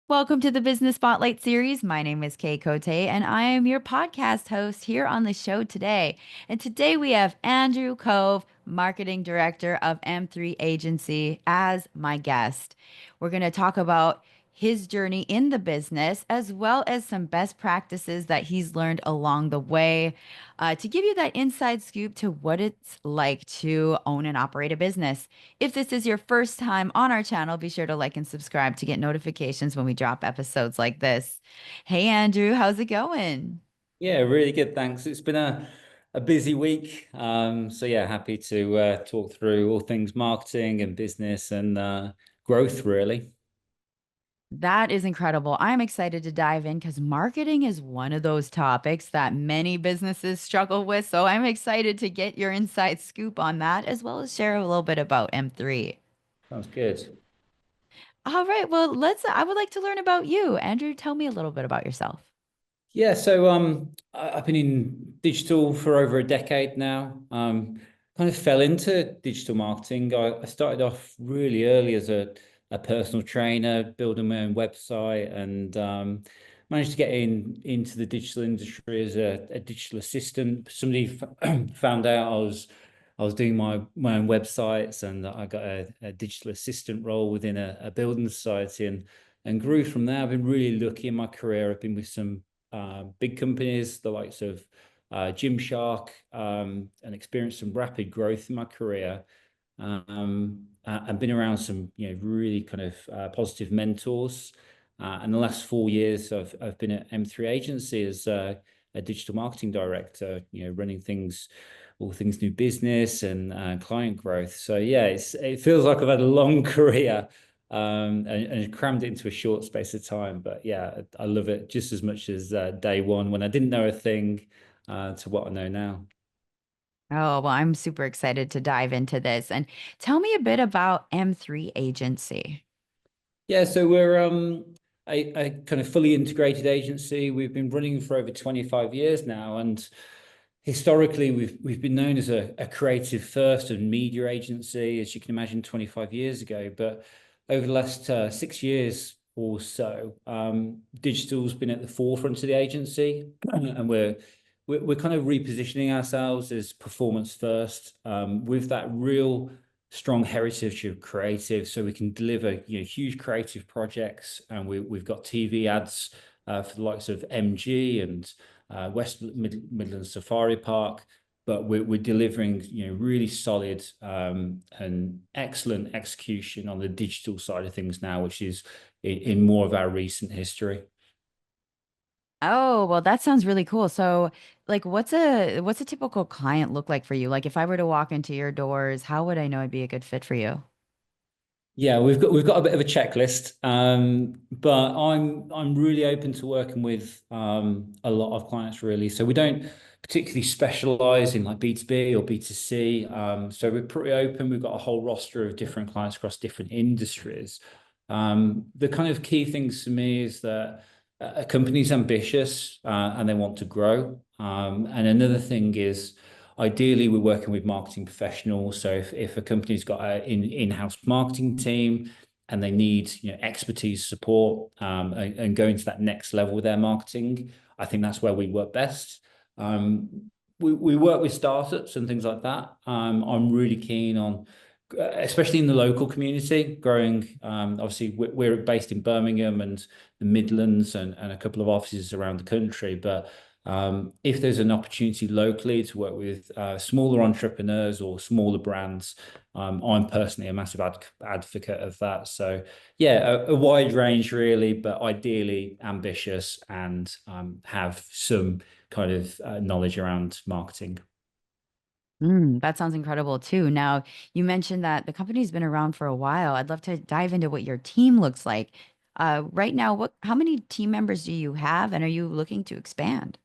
Welcome to the Business Spotlight series. My name is Kay Cote, and I am your podcast host here on the show today. And today we have Andrew Cove, Marketing Director of M3 Agency, as my guest. We're going to talk about his journey in the business, as well as some best practices that he's learned along the way, to give you that inside scoop to what it's like to own and operate a business. If this is your first time on our channel, be sure to like and subscribe to get notifications when we drop episodes like this. Hey, Andrew, how's it going? Yeah, really good. Thanks. It's been a busy week. So yeah, happy to talk through all things marketing and business and growth, really. That is incredible. I'm excited to dive in because marketing is one of those topics that many businesses struggle with. So I'm excited to get your inside scoop on that, as well as share a little bit about M3. Sounds good. All right. Well, I would like to learn about you. Andrew, tell me a little bit about yourself. Yeah, so I've been in digital for over a decade now. Kind of fell into digital marketing. I started off really early as a personal trainer, building my own website, and managed to get into the digital industry as a digital assistant. Somebody found out I was doing my own websites, and I got a digital assistant role within a building society, and grew from there. I've been really lucky in my career. I've been with some big companies, the likes of Gymshark, and experienced some rapid growth in my career. I've been around some, really kind of positive mentors. And the last 4 years, I've been at M3 Agency as a digital marketing director, running all things new business and client growth. So yeah, it feels like I've had a long career, and crammed it into a short space of time. But yeah, I love it just as much as day one when I didn't know a thing to what I know now. Oh, well, I'm super excited to dive into this. And tell me a bit about M3 Agency. Yeah, so we're a kind of fully integrated agency. We've been running for over 25 years now, and historically we've been known as a creative first and media agency, as you can imagine, 25 years ago. But over the last 6 years or so, digital's been at the forefront of the agency, and we're kind of repositioning ourselves as performance first, with that real strong heritage of creative, so we can deliver huge creative projects. And we've got TV ads for the likes of MG and Midlands Safari Park, but we're delivering really solid and excellent execution on the digital side of things now, which is in more of our recent history. Oh, well, that sounds really cool. So, like, what's a typical client look like for you? Like, if I were to walk into your doors, how would I know I'd be a good fit for you? Yeah, we've got a bit of a checklist, but I'm really open to working with a lot of clients really. So we don't particularly specialize in like B2B or B2C. So we're pretty open. We've got a whole roster of different clients across different industries. The kind of key things for me is that a company's ambitious and they want to grow. And another thing is, ideally, we're working with marketing professionals. So if a company's got an in-house marketing team and they need expertise support, and going to that next level with their marketing, I think that's where we work best. We work with startups and things like that. I'm really keen on, especially in the local community, growing. Obviously, we're based in Birmingham and the Midlands, and a couple of offices around the country. But if there's an opportunity locally to work with smaller entrepreneurs or smaller brands, I'm personally a massive advocate of that. So yeah, a wide range really, but ideally ambitious and have some kind of knowledge around marketing. That sounds incredible too. Now, you mentioned that the company's been around for a while. I'd love to dive into what your team looks like. Right now, how many team members do you have, and are you looking to expand?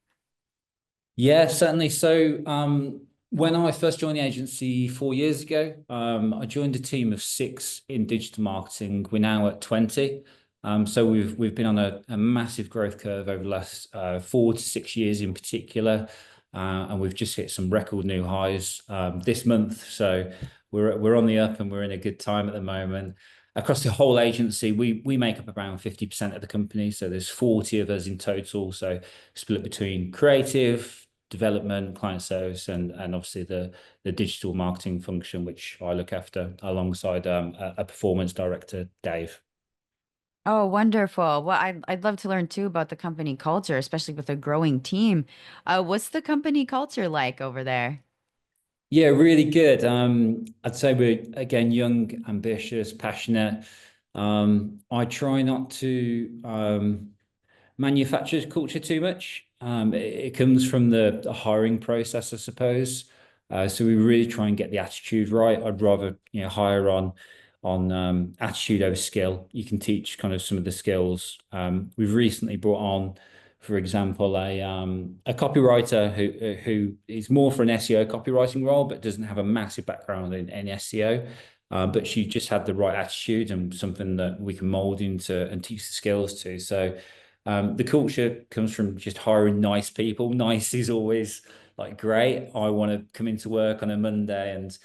Yeah, certainly. So, when I first joined the agency 4 years ago, I joined a team of six in digital marketing. We're now at 20. So we've been on a massive growth curve over the last 4 to 6 years in particular, and we've just hit some record new highs this month. So we're on the up and we're in a good time at the moment. across the whole agency, we make up around 50% of the company. So there's 40 of us in total. So split between creative, development, client service, and obviously the digital marketing function, which I look after alongside a performance director, Dave. Oh, wonderful. Well, I'd love to learn too about the company culture, especially with a growing team. What's the company culture like over there? Yeah, really good. I'd say we're again young, ambitious, passionate. I try not to manufacture culture too much. It comes from the hiring process, I suppose. So we really try and get the attitude right. I'd rather hire on attitude over skill. You can teach kind of some of the skills. We've recently brought on, for example, a copywriter who is more for an SEO copywriting role, but doesn't have a massive background in SEO. But she just had the right attitude and something that we can mold into and teach the skills to. So the culture comes from just hiring nice people. Nice is always like great. I want to come into work on a Monday and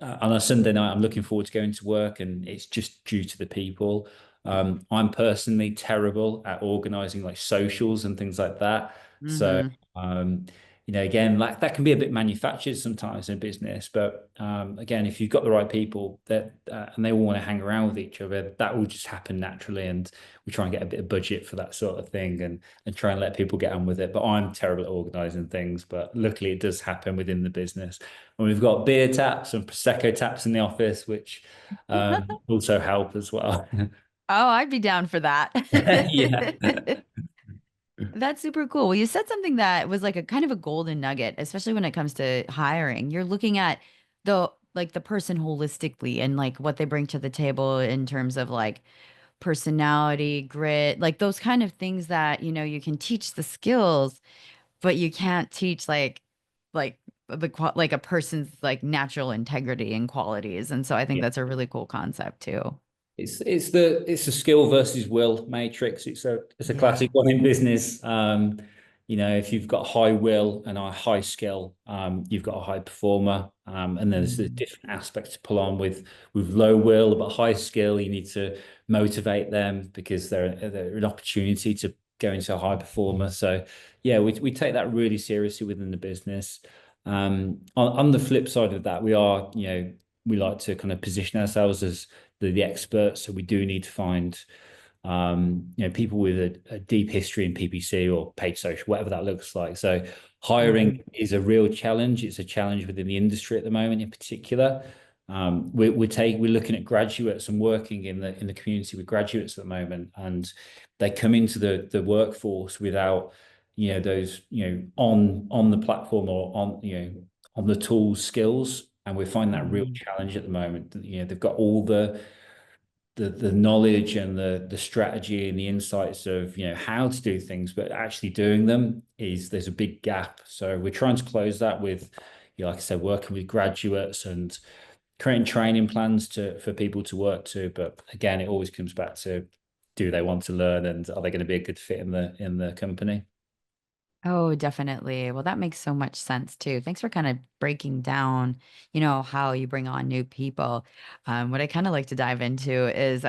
on a Sunday night, I'm looking forward to going to work, and it's just due to the people. I'm personally terrible at organizing like socials and things like that. So, Hmm. um, again, like that can be a bit manufactured sometimes in business. But again, if you've got the right people that and they all want to hang around with each other, that will just happen naturally. And we try and get a bit of budget for that sort of thing, and try and let people get on with it. But I'm terrible at organizing things. But luckily, it does happen within the business. And we've got beer taps and prosecco taps in the office, which also help as well. Oh, I'd be down for that. Yeah. That's super cool. Well, you said something that was like a kind of a golden nugget, especially when it comes to hiring. You're looking at the person holistically and like what they bring to the table in terms of like personality, grit, like those kind of things that, you can teach the skills, but you can't teach like like a person's like natural integrity and qualities. And so I think Yeah. that's a really cool concept too. It's a skill versus will matrix. It's a Yeah. classic one in business. If you've got high will and a high skill, you've got a high performer. And then there's the Mm. different aspects to pull on with low will but high skill. You need to motivate them because they're an opportunity to go into a high performer. So yeah, we take that really seriously within the business. On the flip side of that, we like to kind of position ourselves as the experts. So we do need to find people with a deep history in PPC or paid social, whatever that looks like. So Mhm. hiring is a real challenge. It's a challenge within the industry at the moment, in particular. We're looking at graduates and working in the community with graduates at the moment, and they come into the workforce without those on the platform or on the tools skills, and we find that real Mhm. challenge at the moment. They've got all the knowledge and the strategy and the insights of how to do things, but actually doing them there's a big gap. So we're trying to close that with, like I said, working with graduates and creating training plans for people to work to. But again, it always comes back to, do they want to learn, and are they going to be a good fit in the company? Oh, definitely. Well, that makes so much sense too. Thanks for kind of breaking down, how you bring on new people. What I kind of like to dive into is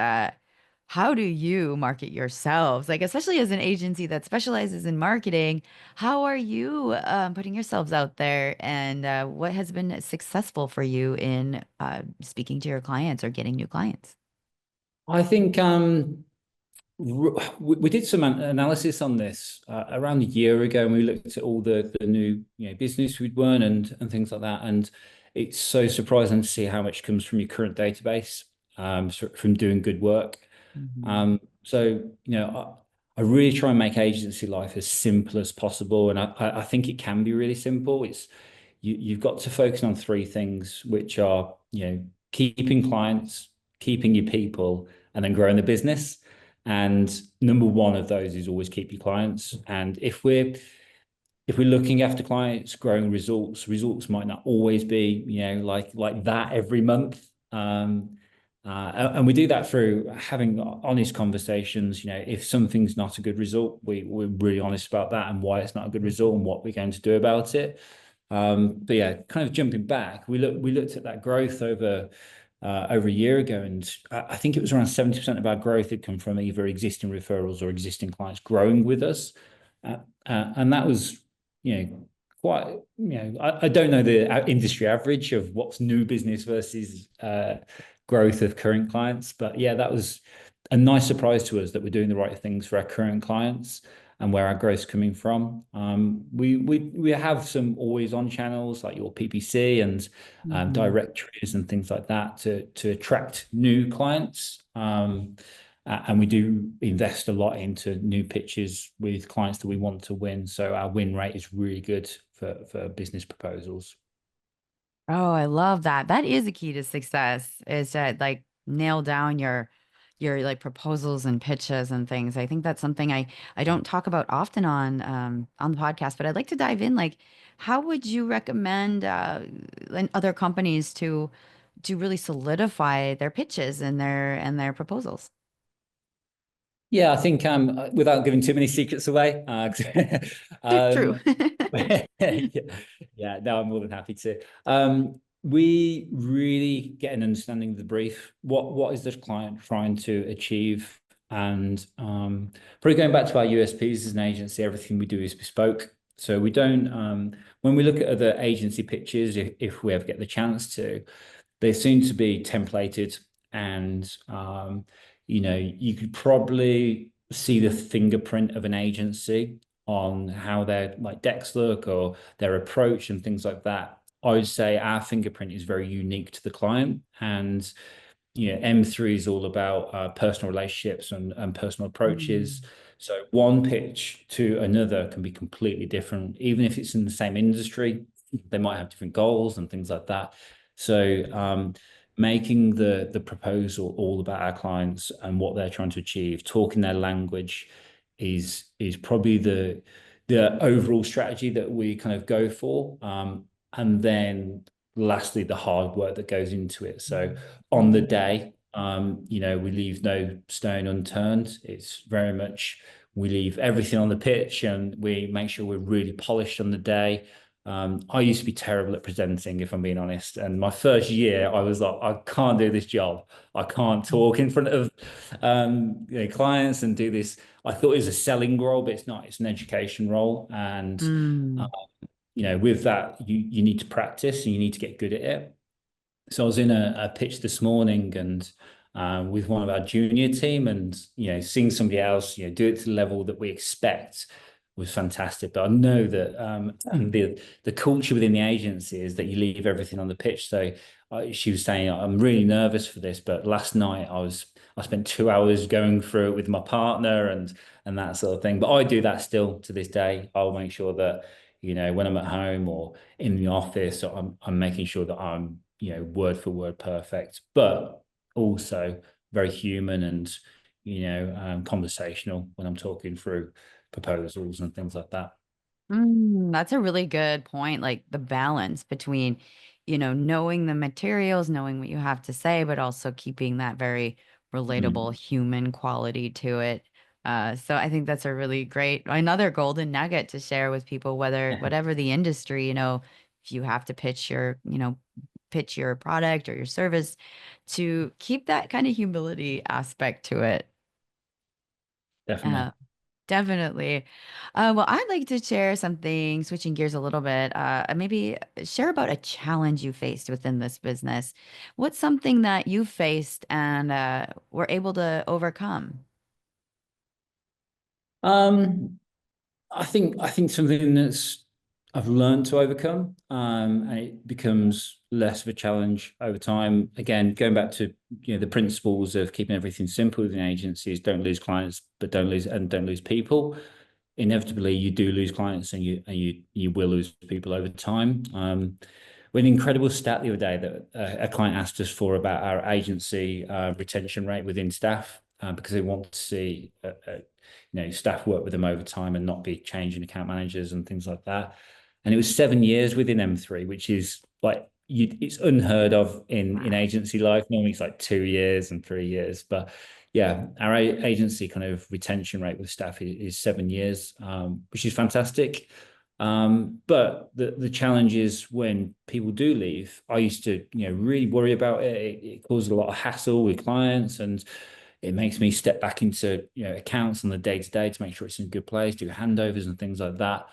how do you market yourselves? Like, especially as an agency that specializes in marketing, how are you putting yourselves out there, and what has been successful for you in speaking to your clients or getting new clients? I think we did some analysis on this around a year ago, and we looked at all the new business we'd won and things like that. And it's so surprising to see how much comes from your current database, from doing good work. Mhm. So I really try and make agency life as simple as possible, and I think it can be really simple. You've got to focus on three things, which are keeping clients, keeping your people, and then growing the business. And number one of those is always keep your clients. And if we're looking after clients, growing results might not always be like that every month. And we do that through having honest conversations. If something's not a good result, we're really honest about that and why it's not a good result and what we're going to do about it. But yeah, kind of jumping back, we looked at that growth over over a year ago, and I think it was around 70% of our growth had come from either existing referrals or existing clients growing with us, and that was, you know, quite, I don't know the industry average of what's new business versus growth of current clients, but yeah, that was a nice surprise to us that we're doing the right things for our current clients and where our growth's coming from. We have some always on channels like your PPC and Mhm. directories and things like that to attract new clients. And we do invest a lot into new pitches with clients that we want to win. So our win rate is really good for business proposals. Oh, I love that. That is a key to success is to like nail down your like proposals and pitches and things. I think that's something I don't talk about often on the podcast, but I'd like to dive in. Like, how would you recommend other companies to really solidify their pitches and their proposals? Yeah, I think without giving too many secrets away, True. um, yeah, yeah, no, I'm more than happy to. We really get an understanding of the brief. What is the client trying to achieve? And probably going back to our USPs as an agency, everything we do is bespoke. So we don't when we look at other agency pitches, if we ever get the chance to, they seem to be templated, and you could probably see the fingerprint of an agency on how their like decks look or their approach and things like that. I would say our fingerprint is very unique to the client, and M3 is all about personal relationships and personal approaches. Mm. So one pitch to another can be completely different, even if it's in the same industry. They might have different goals and things like that. So making the proposal all about our clients and what they're trying to achieve, talking their language, is probably the overall strategy that we kind of go for. And then lastly, the hard work that goes into it. So on the Mm. day, we leave no stone unturned. It's very much we leave everything on the pitch and we make sure we're really polished on the day. I used to be terrible at presenting, if I'm being honest. And my first year, I was like, I can't do this job. I can't talk in front of clients and do this. I thought it was a selling role, but it's not. It's an education role. And Mm. with that, you need to practice and you need to get good at it. So I was in a pitch this morning and with one of our junior team, and seeing somebody else do it to the level that we expect was fantastic. But I know that the culture within the agency is that you leave everything on the pitch. So she was saying, I'm really nervous for this, but last night I spent 2 hours going through it with my partner and that sort of thing. But I do that still to this day. I'll make sure that when I'm at home or in the office, I'm making sure that I'm word for word perfect, but also very human and conversational when I'm talking through proposals and things like that. That's a really good point. Like the balance between, knowing the materials, knowing what you have to say, but also keeping that very relatable Mm. human quality to it. So I think that's a really great, another golden nugget to share with people, whatever the industry, if you have to pitch your product or your service, to keep that kind of humility aspect to it. Definitely. Uh, Definitely. Well, I'd like to share something, switching gears a little bit, maybe share about a challenge you faced within this business. What's something that you faced and were able to overcome? Um, I think something that's I've learned to overcome, and it becomes less of a challenge over time. Again, going back to the principles of keeping everything simple within agencies: don't lose clients, but don't lose people. Inevitably, you do lose clients, and you will lose people over time. We had an incredible stat the other day that a client asked us for about our agency retention rate within staff, because they want to see staff work with them over time and not be changing account managers and things like that. And it was 7 years within M3, which is like it's unheard of in Wow. agency life. Normally it's like 2 years and 3 years, but yeah, our agency kind of retention rate with staff is 7 years, which is fantastic. But the challenge is when people do leave, I used to, really worry about it. It caused a lot of hassle with clients, and it makes me step back into, accounts on the day to day to make sure it's in a good place, do handovers and things like that.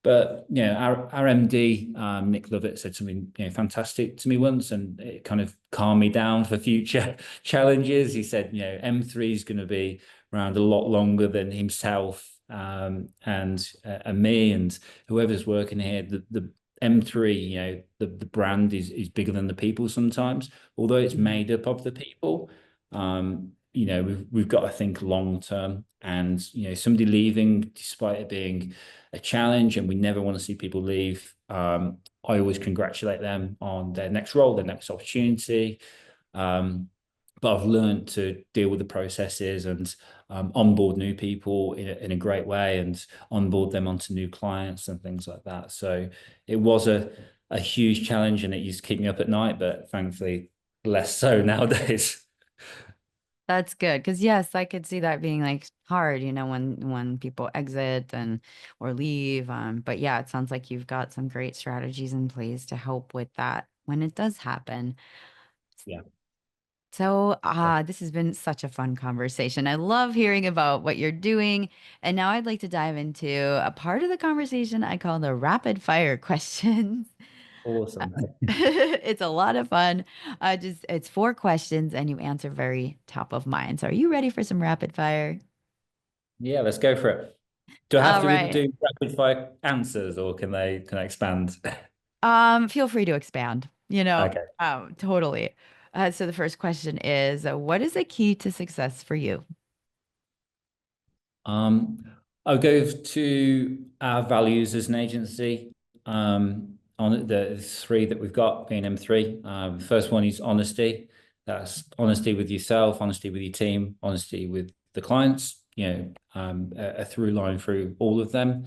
But our MD, Nick Lovett, said something fantastic to me once, and it kind of calmed me down for future challenges. He said, M3 is going to be around a lot longer than himself, and me and whoever's working here. The M3, the brand is bigger than the people sometimes, although it's Mhm. made up of the people. We've got to think long term, and somebody leaving, despite it being a challenge, and we never want to see people leave. I always congratulate them on their next role, their next opportunity. Um, but I've learned to deal with the processes and onboard new people in a great way, and onboard them onto new clients and things like that. So it was a huge challenge, and it used to keep me up at night, but thankfully less so nowadays. That's good because yes, I could see that being like hard, when people exit and or leave. But yeah, it sounds like you've got some great strategies in place to help with that when it does happen. Yeah. So, this has been such a fun conversation. I love hearing about what you're doing. And now I'd like to dive into a part of the conversation I call the rapid fire questions. Awesome. It's a lot of fun. Just it's four questions and you answer very top of mind. So, are you ready for some rapid fire? Yeah, let's go for it. Do I have All to right. do rapid fire answers, or can I expand? Feel free to expand, Okay. totally. So the first question is, what is the key to success for you? Um, I'll go to our values as an agency. On the three that we've got being M3. The first one is honesty. That's honesty with yourself, honesty with your team, honesty with the clients. A through line through all of them.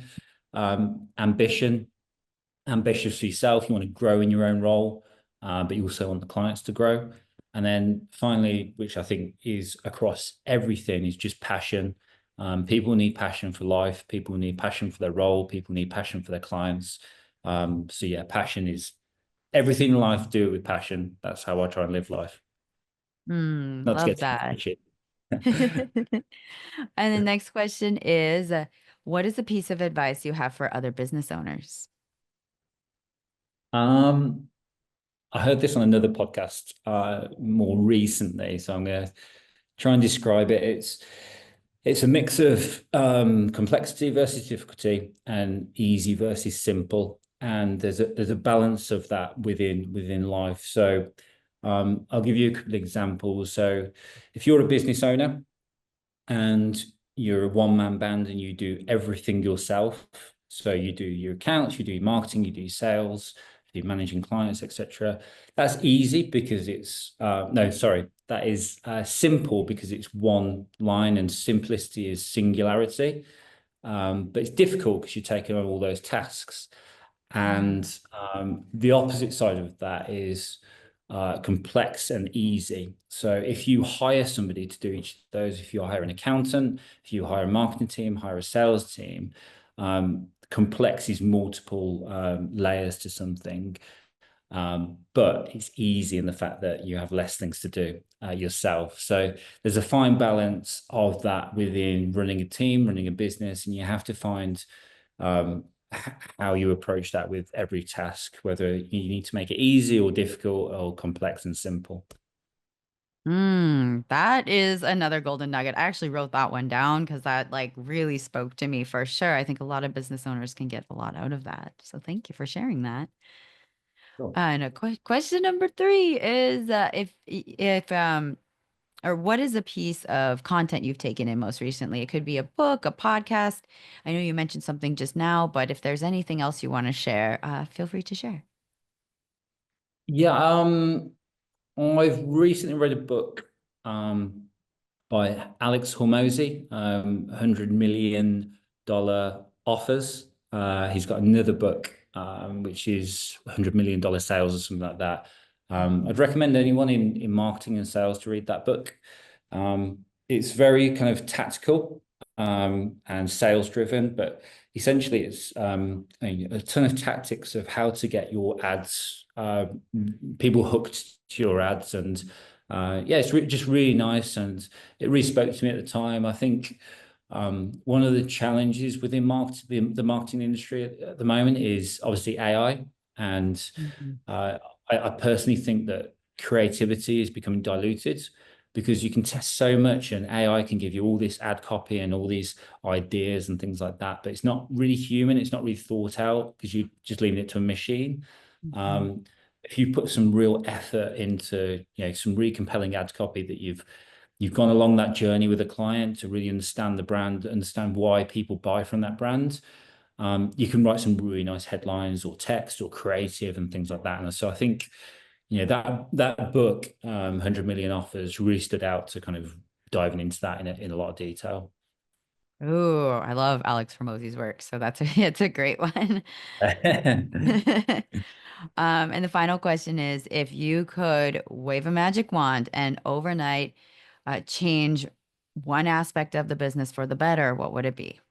Ambition, ambitious for yourself. You want to grow in your own role, but you also want the clients to grow. And then finally, which I think is across everything, is just passion. People need passion for life. People need passion for their role. People need passion for their clients. So yeah, passion is everything in life. Do it with passion. That's how I try and live life. Not to Love get too that. preachy. And the next question is, what is a piece of advice you have for other business owners? um, I heard this on another podcast more recently, so I'm going to try and describe it. It's a mix of complexity versus difficulty, and easy versus simple. And there's a balance of that within life. So I'll give you a couple of examples. So if you're a business owner and you're a one-man band and you do everything yourself, so you do your accounts, you do your marketing, you do your sales, you do managing clients, etc. That's easy because it's no, sorry, that is simple because it's one line, and simplicity is singularity. But it's difficult because you're taking on all those tasks. Mm. And the opposite side of that is complex and easy. So if you hire somebody to do each of those, if you hire an accountant, if you hire a marketing team, hire a sales team, complex is multiple layers to something. But it's easy in the fact that you have less things to do yourself. So there's a fine balance of that within running a team, running a business, and you have to find um, how you approach that with every task, whether you need to make it easy or difficult or complex and simple. That is another golden nugget. I actually wrote that one down because that like really spoke to me for sure. I think a lot of business owners can get a lot out of that. So thank you for sharing that. Sure. And a question number three is if or what is a piece of content you've taken in most recently? It could be a book, a podcast. I know you mentioned something just now, but if there's anything else you want to share, feel free to share. Yeah, I've recently read a book um, by Alex Hormozy, $100 million offers. He's got another book, which is $100 million sales or something like that. I'd recommend anyone in marketing and sales to read that book. It's very kind of tactical, and sales driven, but essentially it's a ton of tactics of how to get your ads, people hooked to your ads. And yeah, it's just really nice. And it really spoke to me at the time. I think one of the challenges within the marketing industry at the moment is obviously AI. And Mhm. uh, I personally think that creativity is becoming diluted because you can test so much and AI can give you all this ad copy and all these ideas and things like that, but it's not really human. It's not really thought out because you just leaving it to a machine. Mhm. Um, if you put some real effort into, some really compelling ad copy that you've gone along that journey with a client to really understand the brand, understand why people buy from that brand. You can write some really nice headlines or text or creative and things like that. And so I think, that book, 100 Million Offers, really stood out to kind of diving into that in a lot of detail. Ooh, I love Alex Hormozy's work, so that's it's a great one. And the final question is, if you could wave a magic wand and overnight change one aspect of the business for the better, what would it be?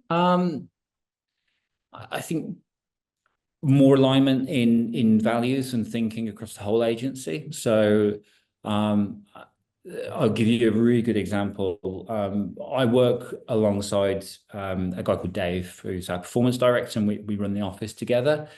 um, I think more alignment in values and thinking across the whole agency. So um, I'll give you a really good example. I work alongside a guy called Dave, who's our performance director, and we run the office together.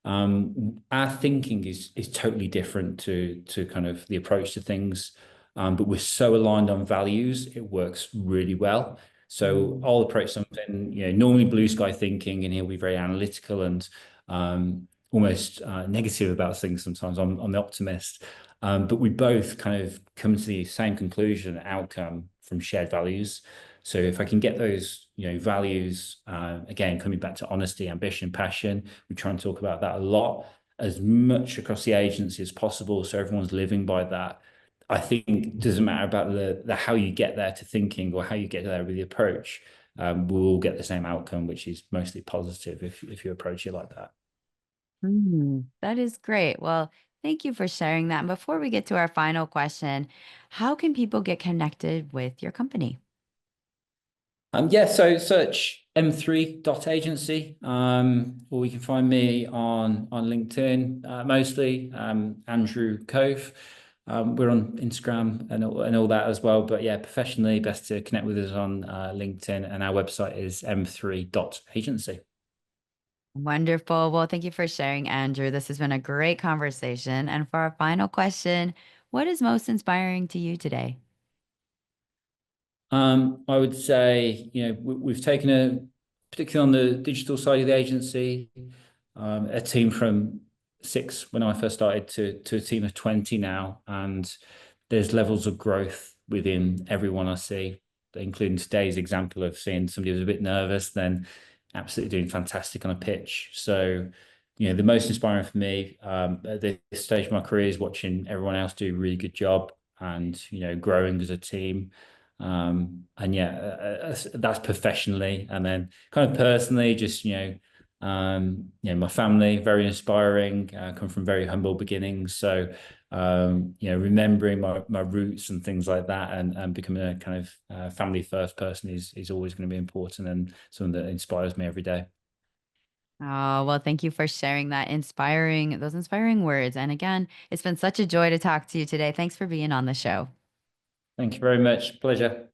Our thinking is totally different to kind of the approach to things, but we're so aligned on values, it works really well. So Mm. I'll approach something, normally blue sky thinking, and he'll be very analytical and almost negative about things sometimes. I'm the optimist, but we both kind of come to the same conclusion, outcome from shared values. So if I can get those, values, again, coming back to honesty, ambition, passion, we try and talk about that a lot, as much across the agency as possible. So everyone's living by that. I think it doesn't matter about the how you get there to thinking or how you get there with the approach. We'll all get the same outcome, which is mostly positive if you approach it like that. That is great. Well, thank you for sharing that. And before we get to our final question, how can people get connected with your company? Yeah, so search m3.agency, or you can find me on LinkedIn, mostly, Andrew Cove. We're on Instagram and all that as well. But yeah, professionally, best to connect with us on LinkedIn, and our website is m3.agency. Wonderful. Well, thank you for sharing, Andrew. This has been a great conversation. And for our final question, what is most inspiring to you today? I would say, we've taken particularly on the digital side of the agency, a team from six when I first started to a team of 20 now. And there's levels of growth within everyone I see, including today's example of seeing somebody who's a bit nervous, then absolutely doing fantastic on a pitch. So, the most inspiring for me at this stage of my career is watching everyone else do a really good job and, growing as a team. And yeah, that's professionally, and then kind of personally, just my family very inspiring. Come from very humble beginnings, so remembering my roots and things like that, and becoming a kind of family first person is always going to be important and something that inspires me every day. Oh, well, thank you for sharing those inspiring words. And again, it's been such a joy to talk to you today. Thanks for being on the show. Thank you very much. Pleasure.